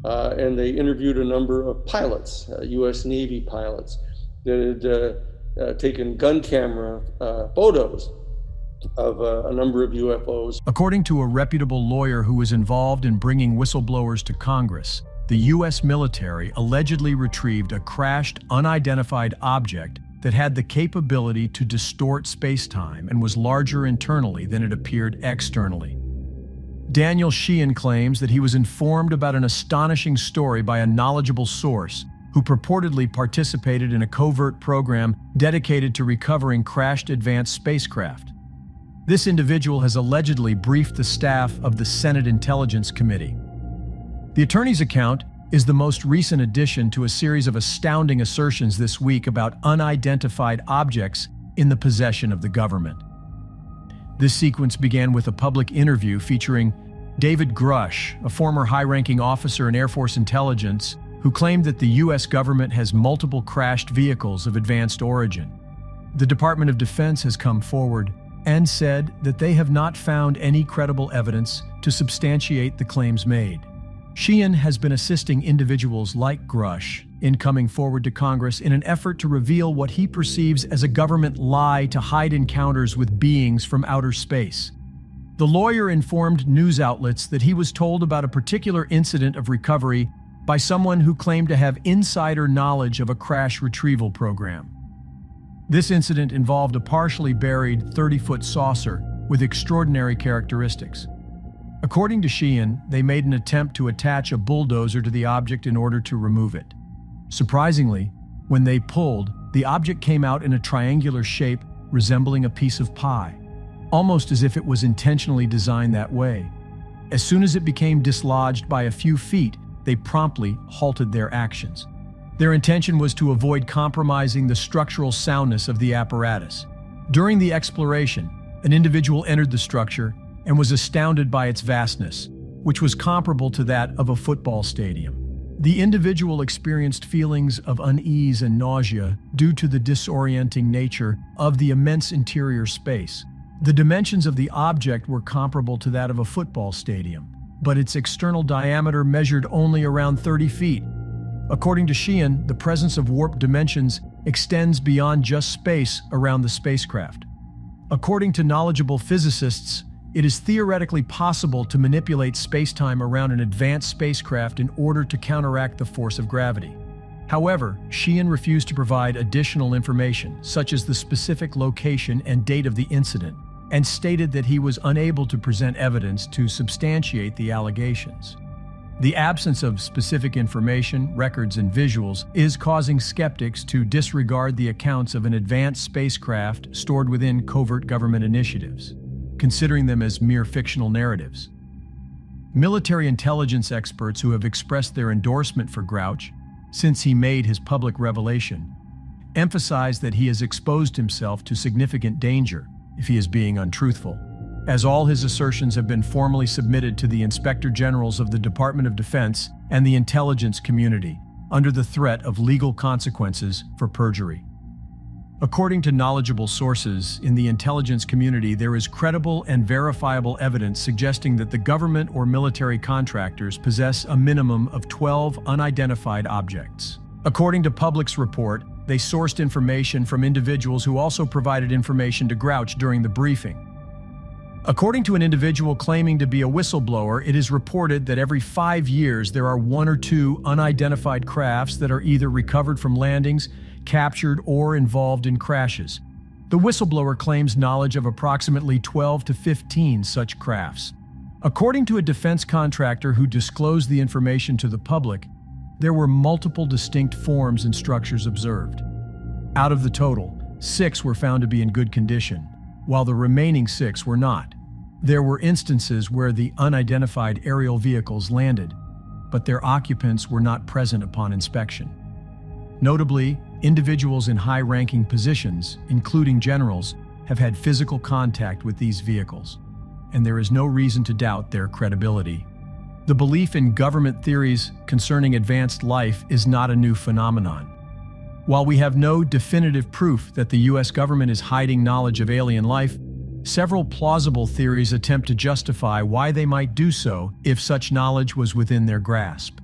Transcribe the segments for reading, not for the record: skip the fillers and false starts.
and they interviewed a number of pilots, U.S. Navy pilots, that had taken gun camera photos of a number of UFOs. According to a reputable lawyer who was involved in bringing whistleblowers to Congress, the U.S. military allegedly retrieved a crashed, unidentified object that had the capability to distort space-time and was larger internally than it appeared externally. Daniel Sheehan claims that he was informed about an astonishing story by a knowledgeable source who purportedly participated in a covert program dedicated to recovering crashed advanced spacecraft. This individual has allegedly briefed the staff of the Senate Intelligence Committee. The attorney's account is the most recent addition to a series of astounding assertions this week about unidentified objects in the possession of the government. This sequence began with a public interview featuring David Grush, a former high-ranking officer in Air Force intelligence, who claimed that the U.S. government has multiple crashed vehicles of advanced origin. The Department of Defense has come forward and said that they have not found any credible evidence to substantiate the claims made. Sheehan has been assisting individuals like Grush in coming forward to Congress in an effort to reveal what he perceives as a government lie to hide encounters with beings from outer space. The lawyer informed news outlets that he was told about a particular incident of recovery by someone who claimed to have insider knowledge of a crash retrieval program. This incident involved a partially buried 30-foot saucer with extraordinary characteristics. According to Sheehan, they made an attempt to attach a bulldozer to the object in order to remove it. Surprisingly, when they pulled, the object came out in a triangular shape resembling a piece of pie, almost as if it was intentionally designed that way. As soon as it became dislodged by a few feet, they promptly halted their actions. Their intention was to avoid compromising the structural soundness of the apparatus. During the exploration, an individual entered the structure and was astounded by its vastness, which was comparable to that of a football stadium. The individual experienced feelings of unease and nausea due to the disorienting nature of the immense interior space. The dimensions of the object were comparable to that of a football stadium, but its external diameter measured only around 30 feet. According to Sheehan, the presence of warped dimensions extends beyond just space around the spacecraft. According to knowledgeable physicists, it is theoretically possible to manipulate space-time around an advanced spacecraft in order to counteract the force of gravity. However, Sheehan refused to provide additional information, such as the specific location and date of the incident, and stated that he was unable to present evidence to substantiate the allegations. The absence of specific information, records, and visuals is causing skeptics to disregard the accounts of an advanced spacecraft stored within covert government initiatives, considering them as mere fictional narratives. Military intelligence experts who have expressed their endorsement for Grouch since he made his public revelation emphasize that he has exposed himself to significant danger if he is being untruthful, as all his assertions have been formally submitted to the Inspector Generals of the Department of Defense and the intelligence community under the threat of legal consequences for perjury. According to knowledgeable sources in the intelligence community, there is credible and verifiable evidence suggesting that the government or military contractors possess a minimum of 12 unidentified objects. According to Public's report, they sourced information from individuals who also provided information to Grouch during the briefing. According to an individual claiming to be a whistleblower, it is reported that every 5 years there are 1 or 2 unidentified crafts that are either recovered from landings, captured, or involved in crashes. The whistleblower claims knowledge of approximately 12 to 15 such crafts. According to a defense contractor who disclosed the information to the public, there were multiple distinct forms and structures observed. Out of the total, 6 were found to be in good condition, while the remaining 6 were not. There were instances where the unidentified aerial vehicles landed, but their occupants were not present upon inspection. Notably, individuals in high-ranking positions, including generals, have had physical contact with these vehicles, and there is no reason to doubt their credibility. The belief in government theories concerning advanced life is not a new phenomenon. While we have no definitive proof that the U.S. government is hiding knowledge of alien life, several plausible theories attempt to justify why they might do so if such knowledge was within their grasp.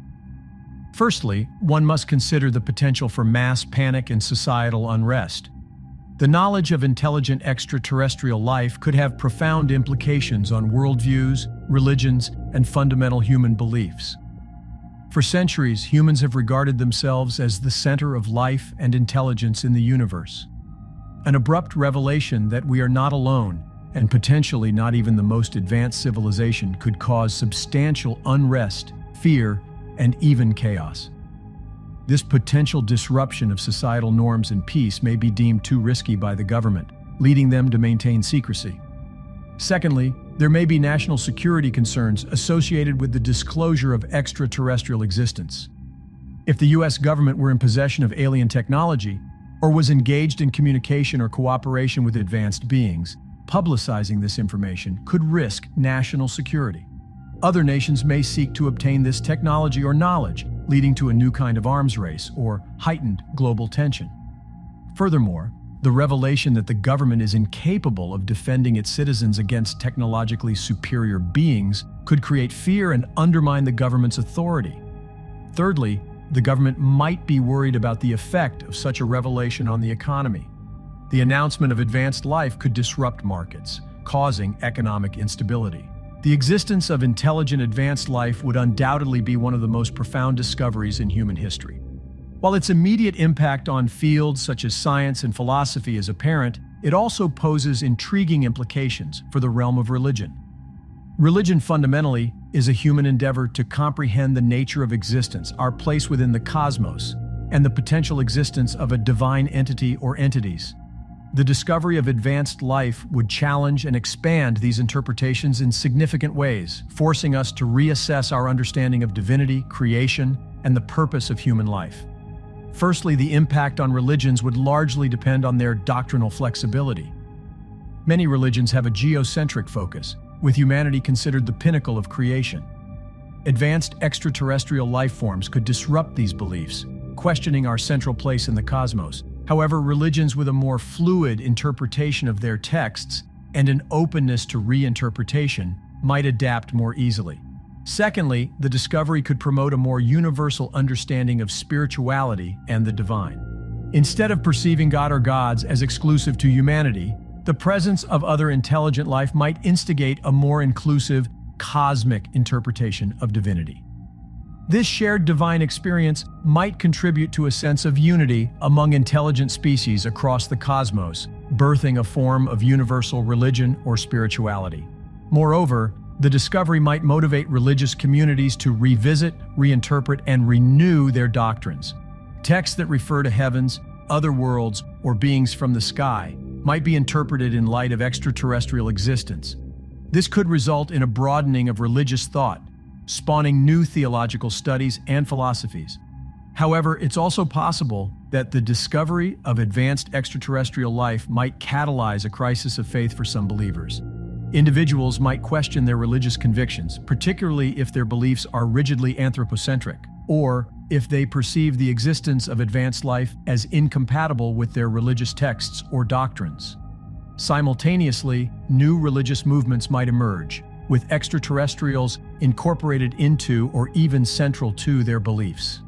Firstly, one must consider the potential for mass panic and societal unrest. The knowledge of intelligent extraterrestrial life could have profound implications on worldviews, religions, and fundamental human beliefs. For centuries, humans have regarded themselves as the center of life and intelligence in the universe. An abrupt revelation that we are not alone, and potentially not even the most advanced civilization, could cause substantial unrest, fear, and even chaos. This potential disruption of societal norms and peace may be deemed too risky by the government, leading them to maintain secrecy. Secondly, there may be national security concerns associated with the disclosure of extraterrestrial existence. If the US government were in possession of alien technology, or was engaged in communication or cooperation with advanced beings, publicizing this information could risk national security. Other nations may seek to obtain this technology or knowledge, leading to a new kind of arms race or heightened global tension. Furthermore, the revelation that the government is incapable of defending its citizens against technologically superior beings could create fear and undermine the government's authority. Thirdly, the government might be worried about the effect of such a revelation on the economy. The announcement of advanced life could disrupt markets, causing economic instability. The existence of intelligent advanced life would undoubtedly be one of the most profound discoveries in human history. While its immediate impact on fields such as science and philosophy is apparent, it also poses intriguing implications for the realm of religion. Religion fundamentally is a human endeavor to comprehend the nature of existence, our place within the cosmos, and the potential existence of a divine entity or entities. The discovery of advanced life would challenge and expand these interpretations in significant ways, forcing us to reassess our understanding of divinity, creation, and the purpose of human life. Firstly, the impact on religions would largely depend on their doctrinal flexibility. Many religions have a geocentric focus, with humanity considered the pinnacle of creation. Advanced extraterrestrial life forms could disrupt these beliefs, questioning our central place in the cosmos. However, religions with a more fluid interpretation of their texts and an openness to reinterpretation might adapt more easily. Secondly, the discovery could promote a more universal understanding of spirituality and the divine. Instead of perceiving God or gods as exclusive to humanity, the presence of other intelligent life might instigate a more inclusive, cosmic interpretation of divinity. This shared divine experience might contribute to a sense of unity among intelligent species across the cosmos, birthing a form of universal religion or spirituality. Moreover, the discovery might motivate religious communities to revisit, reinterpret, and renew their doctrines. Texts that refer to heavens, other worlds, or beings from the sky might be interpreted in light of extraterrestrial existence. This could result in a broadening of religious thought, spawning new theological studies and philosophies. However, it's also possible that the discovery of advanced extraterrestrial life might catalyze a crisis of faith for some believers. Individuals might question their religious convictions, particularly if their beliefs are rigidly anthropocentric, or if they perceive the existence of advanced life as incompatible with their religious texts or doctrines. Simultaneously, new religious movements might emerge, with extraterrestrials incorporated into or even central to their beliefs.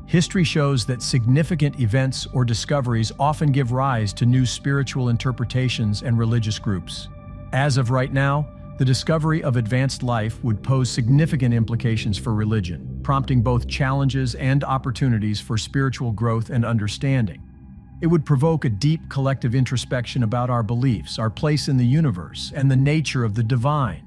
History shows that significant events or discoveries often give rise to new spiritual interpretations and religious groups. As of right now, the discovery of advanced life would pose significant implications for religion, prompting both challenges and opportunities for spiritual growth and understanding. It would provoke a deep collective introspection about our beliefs, our place in the universe, and the nature of the divine.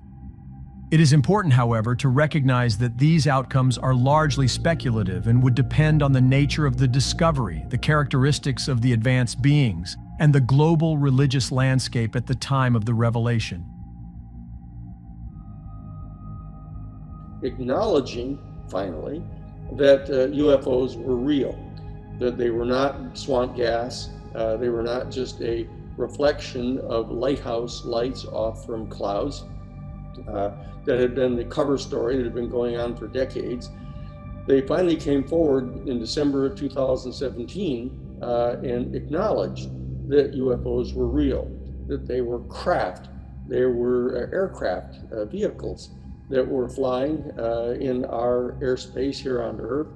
It is important, however, to recognize that these outcomes are largely speculative and would depend on the nature of the discovery, the characteristics of the advanced beings, and the global religious landscape at the time of the revelation. Acknowledging, finally, that UFOs were real, that they were not swamp gas, they were not just a reflection of lighthouse lights off from clouds. That had been the cover story that had been going on for decades. They finally came forward in December of 2017 and acknowledged that UFOs were real, that they were craft, they were aircraft, vehicles that were flying in our airspace here on Earth,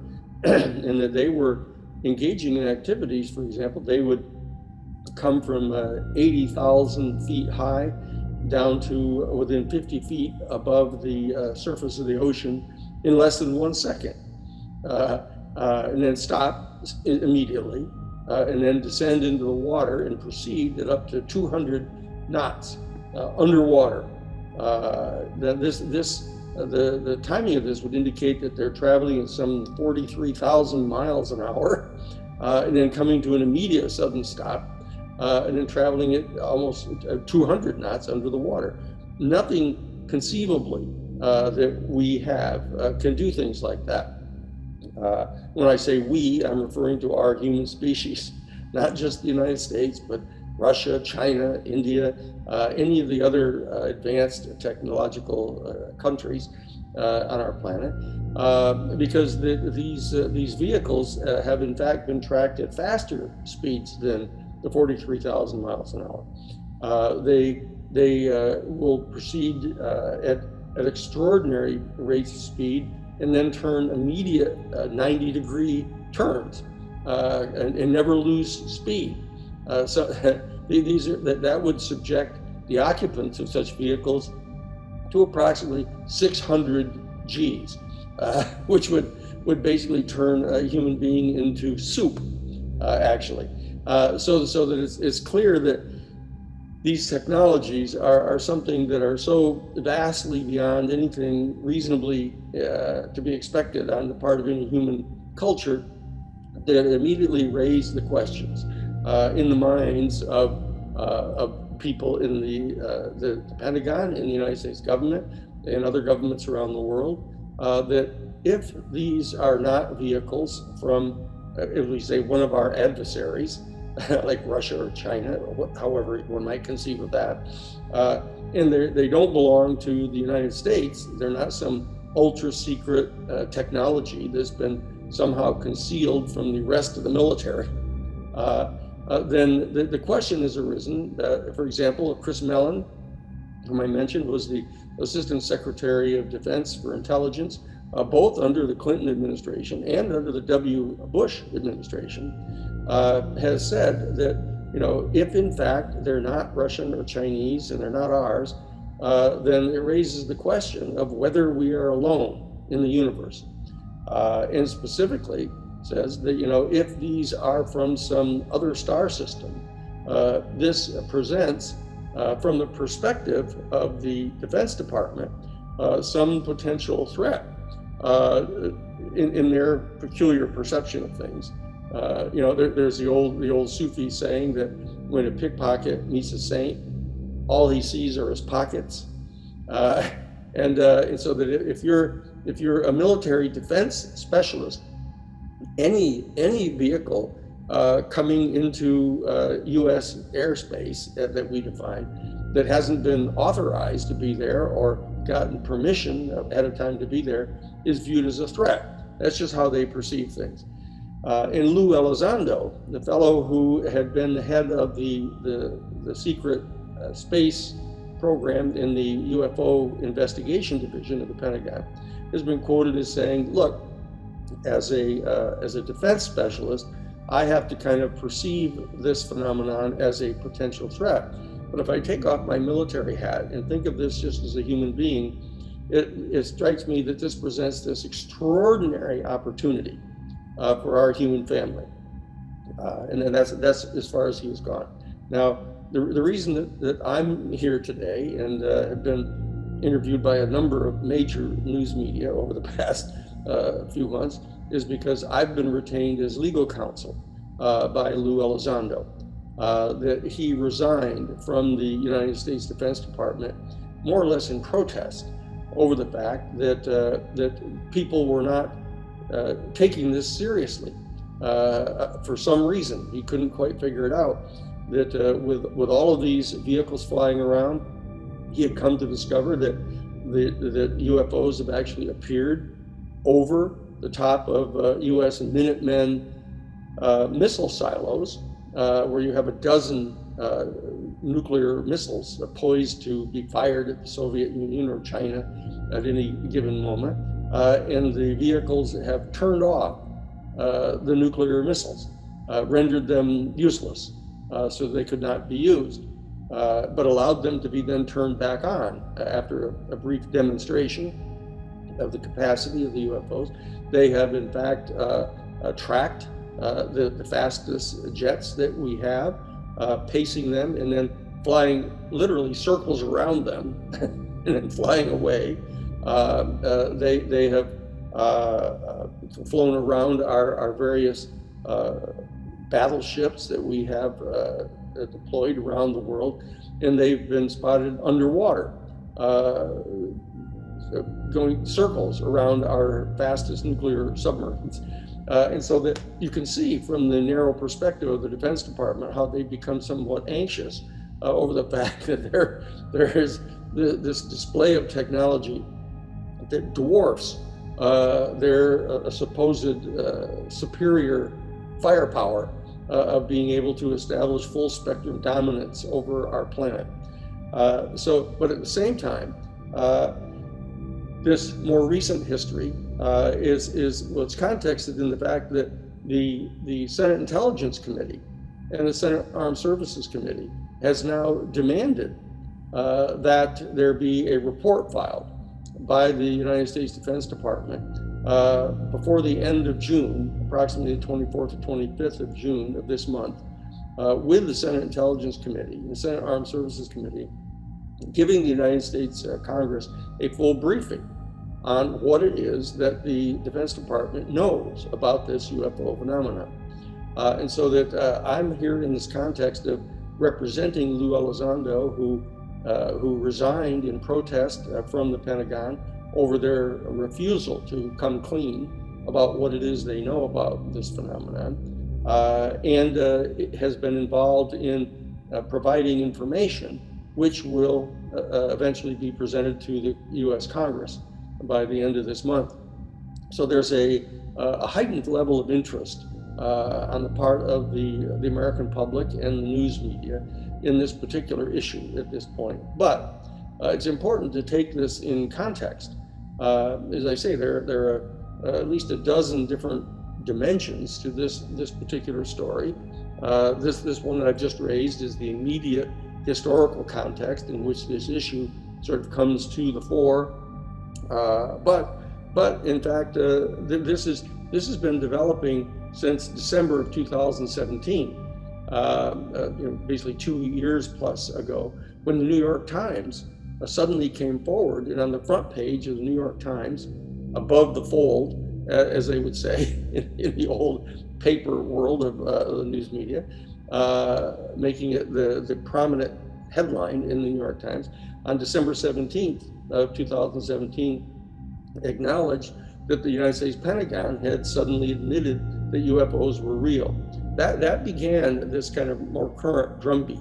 and that they were engaging in activities. For example, they would come from 80,000 feet high down to within 50 feet above the surface of the ocean in less than 1 second, and then stop immediately, and then descend into the water and proceed at up to 200 knots underwater. The timing of this would indicate that they're traveling at some 43,000 miles an hour, and then coming to an immediate sudden stop, and then traveling at almost 200 knots under the water. Nothing conceivably that we have can do things like that. When I say we, I'm referring to our human species, not just the United States, but Russia, China, India, any of the other advanced technological countries on our planet, because these vehicles have in fact been tracked at faster speeds than the 43,000 miles an hour. They will proceed at extraordinary rates of speed and then turn immediate 90-degree turns and never lose speed. So that would subject the occupants of such vehicles to approximately 600 Gs, which would basically turn a human being into soup, actually. So that it's clear that these technologies are something that are so vastly beyond anything reasonably to be expected on the part of any human culture that it immediately raised the questions in the minds of people in the Pentagon, in the United States government, and other governments around the world, that if these are not vehicles from, if we say, one of our adversaries, like Russia or China, or however one might conceive of that, and they don't belong to the United States, they're not some ultra-secret technology that's been somehow concealed from the rest of the military, then the question has arisen. For example, Chris Mellon, whom I mentioned, was the Assistant Secretary of Defense for Intelligence, both under the Clinton administration and under the W. Bush administration, has said that, if in fact they're not Russian or Chinese and they're not ours, then it raises the question of whether we are alone in the universe. And specifically says that, if these are from some other star system, this presents, from the perspective of the Defense Department, some potential threat in their peculiar perception of things. There's the old Sufi saying that when a pickpocket meets a saint, all he sees are his pockets, and so that if you're a military defense specialist, any vehicle coming into U.S. airspace that we define that hasn't been authorized to be there or gotten permission ahead of time to be there is viewed as a threat. That's just how they perceive things. And Lou Elizondo, the fellow who had been the head of the secret space program in the UFO investigation division of the Pentagon, has been quoted as saying, look, as a defense specialist, I have to kind of perceive this phenomenon as a potential threat. But if I take off my military hat and think of this just as a human being, it strikes me that this presents this extraordinary opportunity for our human family. And then that's as far as he has gone. Now, the reason that I'm here today and have been interviewed by a number of major news media over the past few months is because I've been retained as legal counsel by Lou Elizondo. That he resigned from the United States Defense Department more or less in protest over the fact that people were not taking this seriously for some reason. He couldn't quite figure it out. That with all of these vehicles flying around, he had come to discover that UFOs have actually appeared over the top of U.S. Minutemen missile silos, where you have a dozen nuclear missiles poised to be fired at the Soviet Union or China at any given moment. And the vehicles have turned off the nuclear missiles, rendered them useless, so they could not be used, but allowed them to be then turned back on after a brief demonstration of the capacity of the UFOs. They have in fact tracked the fastest jets that we have, pacing them and then flying literally circles around them and then flying away. They have flown around our various battleships that we have deployed around the world, and they've been spotted underwater, going circles around our fastest nuclear submarines. And so that you can see from the narrow perspective of the Defense Department how they've become somewhat anxious over the fact that there is this display of technology that dwarfs their supposed superior firepower of being able to establish full spectrum dominance over our planet. But at the same time, this more recent history is what's contexted in the fact that the Senate Intelligence Committee and the Senate Armed Services Committee has now demanded that there be a report filed by the United States Defense Department before the end of June, approximately the 24th to 25th of June of this month, with the Senate Intelligence Committee and the Senate Armed Services Committee, giving the United States Congress a full briefing on what it is that the Defense Department knows about this UFO phenomenon. And so that I'm here in this context of representing Lou Elizondo, who resigned in protest from the Pentagon over their refusal to come clean about what it is they know about this phenomenon, and it has been involved in providing information which will eventually be presented to the U.S. Congress by the end of this month. So there's a heightened level of interest on the part of the American public and the news media in this particular issue at this point. But it's important to take this in context. As I say, there are at least a dozen different dimensions to this particular story. This one that I've just raised is the immediate historical context in which this issue sort of comes to the fore. But in fact, this has been developing since December of 2017, basically 2 years plus ago, when the New York Times suddenly came forward, and on the front page of the New York Times, above the fold, as they would say in the old paper world of the news media, making it the prominent headline in the New York Times on December 17th of 2017, acknowledged that the United States Pentagon had suddenly admitted that UFOs were real. That began this kind of more current drumbeat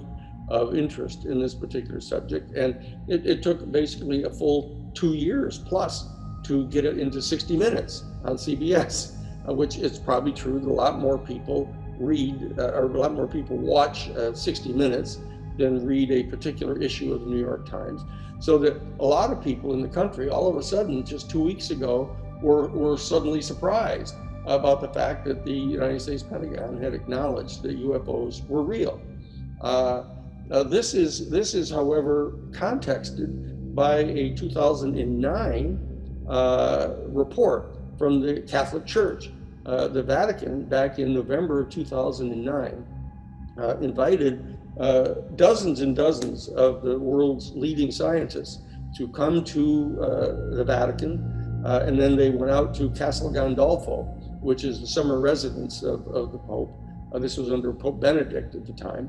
of interest in this particular subject, and it took basically a full 2 years plus to get it into 60 Minutes on CBS, which is probably true that a lot more people read or a lot more people watch 60 Minutes than read a particular issue of the New York Times. So that a lot of people in the country, all of a sudden, just 2 weeks ago, were suddenly surprised about the fact that the United States Pentagon had acknowledged that UFOs were real. This is, however, contexted by a 2009 report from the Catholic Church. The Vatican, back in November of 2009, invited dozens and dozens of the world's leading scientists to come to the Vatican, and then they went out to Castel Gandolfo, which is the summer residence of the Pope. This was under Pope Benedict at the time,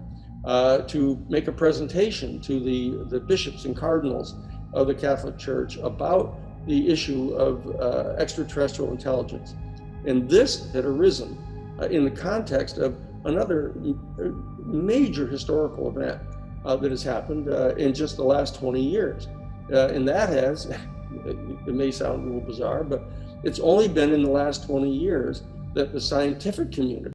to make a presentation to the bishops and cardinals of the Catholic Church about the issue of extraterrestrial intelligence. And this had arisen in the context of another major historical event that has happened in just the last 20 years. And that has, it may sound a little bizarre, but it's only been in the last 20 years that the scientific community